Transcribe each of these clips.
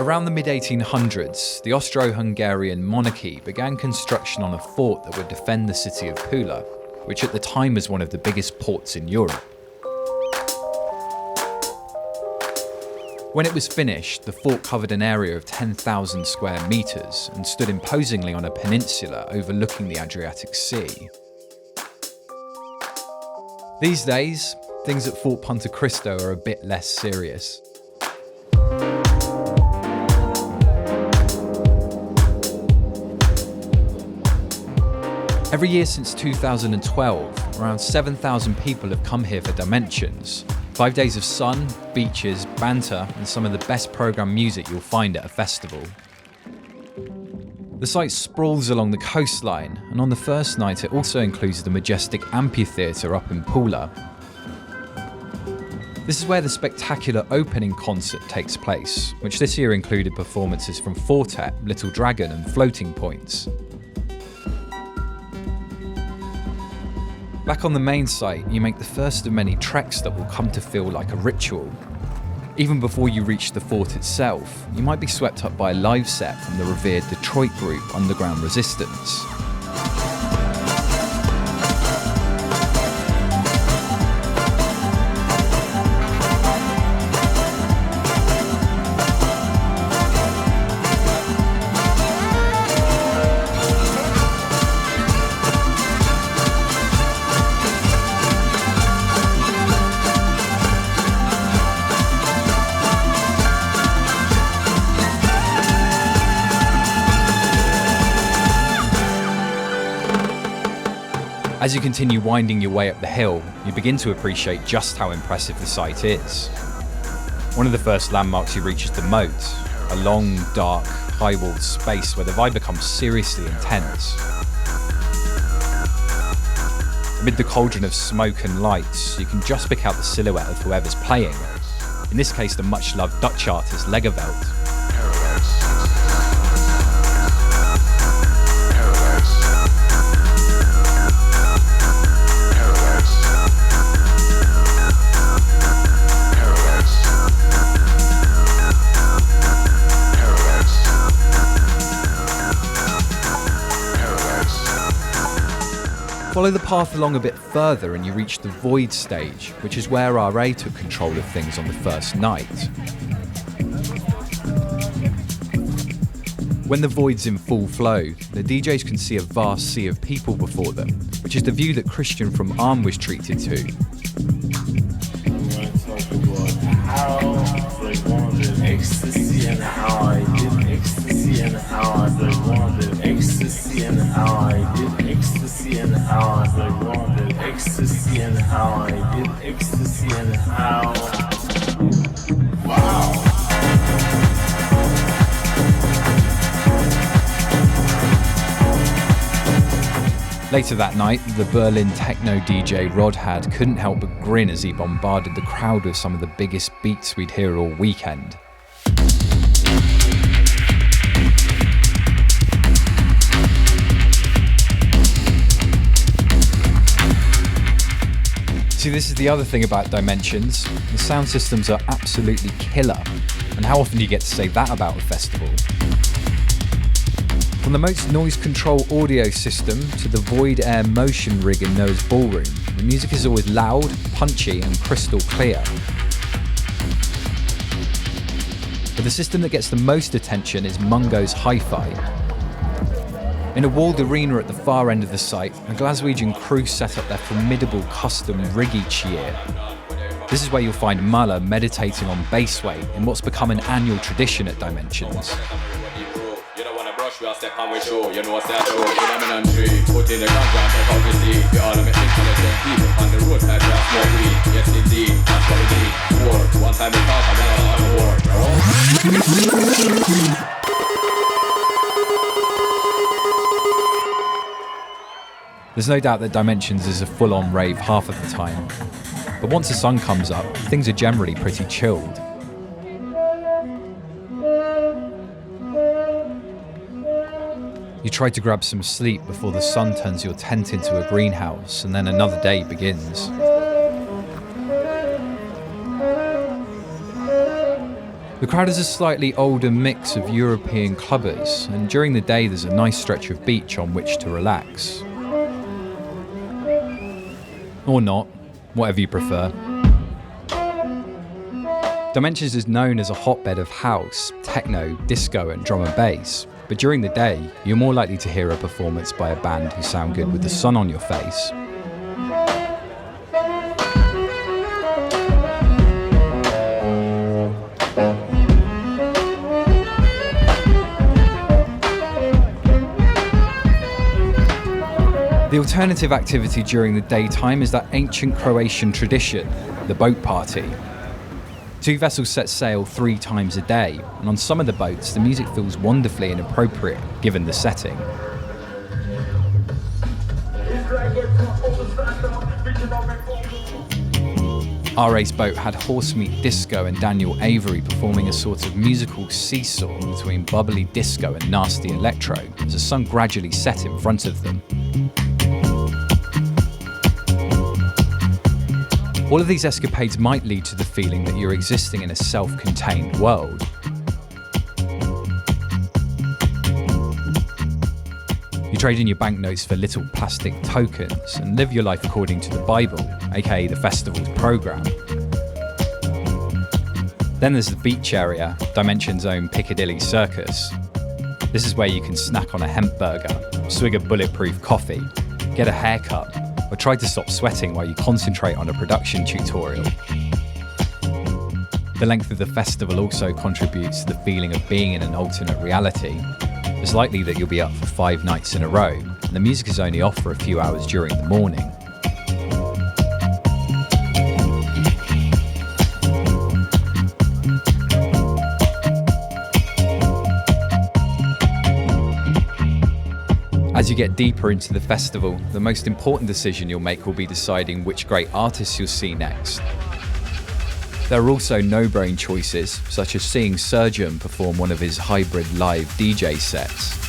Around the mid-1800s, the Austro-Hungarian monarchy began construction on a fort that would defend the city of Pula, which at the time was one of the biggest ports in Europe. When it was finished, the fort covered an area of 10,000 square metres and stood imposingly on a peninsula overlooking the Adriatic Sea. These days, things at Fort Punta Cristo are a bit less serious. Every year since 2012, around 7,000 people have come here for Dimensions. 5 days of sun, beaches, banter, and some of the best programmed music you'll find at a festival. The site sprawls along the coastline, and on the first night it also includes the majestic amphitheatre up in Pula. This is where the spectacular opening concert takes place, which this year included performances from Fortet, Little Dragon and Floating Points. Back on the main site, you make the first of many treks that will come to feel like a ritual. Even before you reach the fort itself, you might be swept up by a live set from the revered Detroit group Underground Resistance. As you continue winding your way up the hill, you begin to appreciate just how impressive the site is. One of the first landmarks you reach is the moat, a long, dark, high-walled space where the vibe becomes seriously intense. Amid the cauldron of smoke and lights, you can just pick out the silhouette of whoever's playing, in this case the much-loved Dutch artist Leggerveld. Follow the path along a bit further and you reach the Void stage, which is where RA took control of things on the first night. When the Void's in full flow, the DJs can see a vast sea of people before them, which is the view that Christian from Arm was treated to. Ecstasy and how I did ecstasy and how I wanted ecstasy and how I did ecstasy and how I wanted ecstasy and how I did ecstasy and how. Wow. Later that night, the Berlin techno DJ Rodhad couldn't help but grin as he bombarded the crowd with some of the biggest beats we'd hear all weekend. See, this is the other thing about Dimensions. The sound systems are absolutely killer. And how often do you get to say that about a festival? From the most noise control audio system to the Void Air motion rig in Noah's Ballroom, the music is always loud, punchy and crystal clear. But the system that gets the most attention is Mungo's Hi-Fi. In a walled arena at the far end of the site, a Glaswegian crew set up their formidable custom rig each year. This is where you'll find Muller meditating on bass weight in what's become an annual tradition at Dimensions. There's no doubt that Dimensions is a full-on rave half of the time, but once the sun comes up, things are generally pretty chilled. You try to grab some sleep before the sun turns your tent into a greenhouse, and then another day begins. The crowd is a slightly older mix of European clubbers, and during the day there's a nice stretch of beach on which to relax. Or not, whatever you prefer. Dimensions is known as a hotbed of house, techno, disco and drum and bass, but during the day, you're more likely to hear a performance by a band who sound good with the sun on your face. The alternative activity during the daytime is that ancient Croatian tradition, the boat party. 2 vessels set sail 3 times a day, and on some of the boats, the music feels wonderfully inappropriate given the setting. Our race boat had Horsemeat Disco and Daniel Avery performing a sort of musical seesaw between bubbly disco and nasty electro as the sun gradually set in front of them. All of these escapades might lead to the feeling that you're existing in a self-contained world. You trade in your banknotes for little plastic tokens and live your life according to the Bible, aka the festival's programme. Then there's the beach area, Dimension's own Piccadilly Circus. This is where you can snack on a hemp burger, swig a bulletproof coffee, get a haircut, or try to stop sweating while you concentrate on a production tutorial. The length of the festival also contributes to the feeling of being in an alternate reality. It's likely that you'll be up for 5 nights in a row, and the music is only off for a few hours during the morning. As you get deeper into the festival, the most important decision you'll make will be deciding which great artists you'll see next. There are also no-brain choices, such as seeing Surgeon perform one of his hybrid live DJ sets.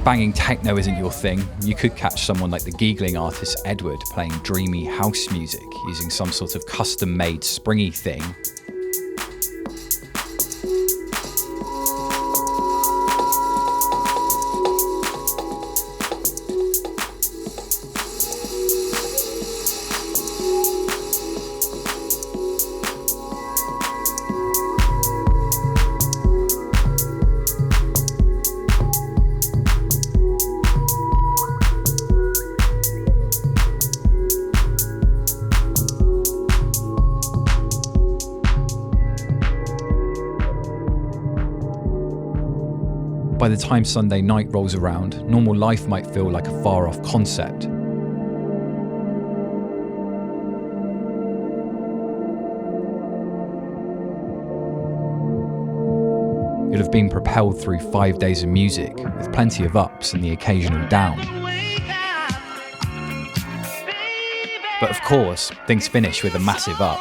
Banging techno isn't your thing, you could catch someone like the giggling artist Edward playing dreamy house music using some sort of custom-made springy thing. By the time Sunday night rolls around, normal life might feel like a far-off concept. You'll have been propelled through 5 days of music, with plenty of ups and the occasional down. But of course, things finish with a massive up.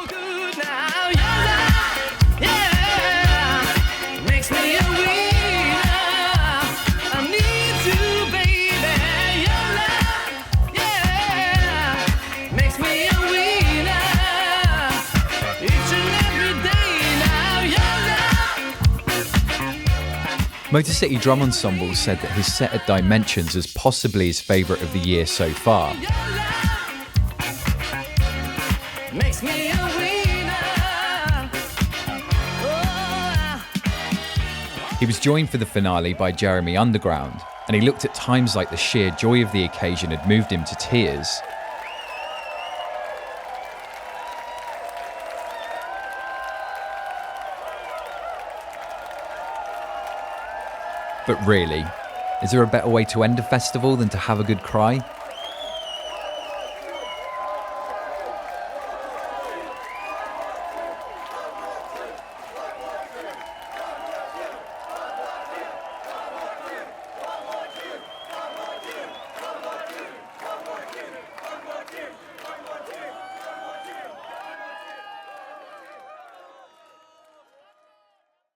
Motor City Drum Ensemble said that his set at Dimensions is possibly his favourite of the year so far. He was joined for the finale by Jeremy Underground, and he looked at times like the sheer joy of the occasion had moved him to tears. But really, is there a better way to end a festival than to have a good cry?